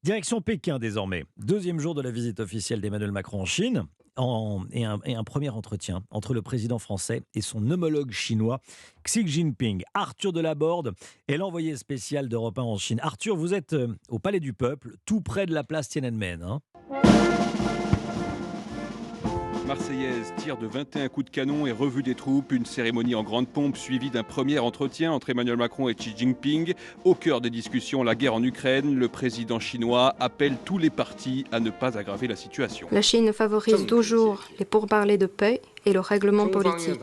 Direction Pékin désormais. Deuxième jour de la visite officielle d'Emmanuel Macron en Chine. Et un premier entretien entre le président français et son homologue chinois, Xi Jinping. Arthur Delaborde est l'envoyé spécial d'Europe 1 en Chine. Arthur, vous êtes au Palais du Peuple, tout près de la place Tiananmen, hein. Marseillaise tire de 21 coups de canon et revue des troupes. Une cérémonie en grande pompe suivie d'un premier entretien entre Emmanuel Macron et Xi Jinping. Au cœur des discussions, la guerre en Ukraine. Le président chinois appelle tous les partis à ne pas aggraver la situation. La Chine favorise toujours les pourparlers de paix et le règlement politique.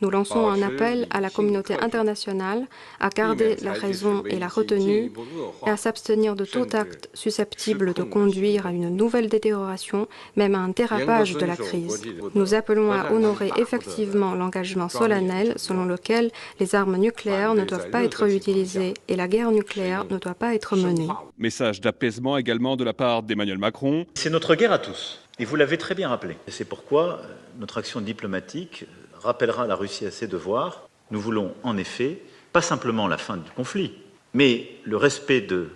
Nous lançons un appel à la communauté internationale à garder la raison et la retenue et à s'abstenir de tout acte susceptible de conduire à une nouvelle détérioration, même à un dérapage de la crise. Nous appelons à honorer effectivement l'engagement solennel selon lequel les armes nucléaires ne doivent pas être utilisées et la guerre nucléaire ne doit pas être menée. Message d'apaisement également de la part d'Emmanuel Macron. C'est notre guerre à tous, et vous l'avez très bien rappelé. C'est pourquoi notre action diplomatique rappellera la Russie à ses devoirs. Nous voulons en effet pas simplement la fin du conflit, mais le respect de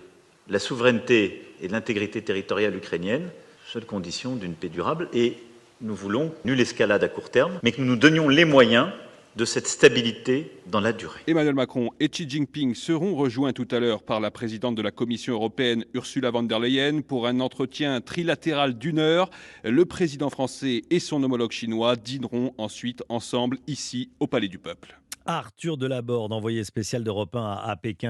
la souveraineté et de l'intégrité territoriale ukrainienne, seule condition d'une paix durable. Et nous voulons nulle escalade à court terme, mais que nous nous donnions les moyens de cette stabilité dans la durée. Emmanuel Macron et Xi Jinping seront rejoints tout à l'heure par la présidente de la Commission européenne, Ursula von der Leyen, pour un entretien trilatéral d'1 heure. Le président français et son homologue chinois dîneront ensuite ensemble ici au Palais du Peuple. Arthur Delaborde, envoyé spécial d'Europe 1 à Pékin.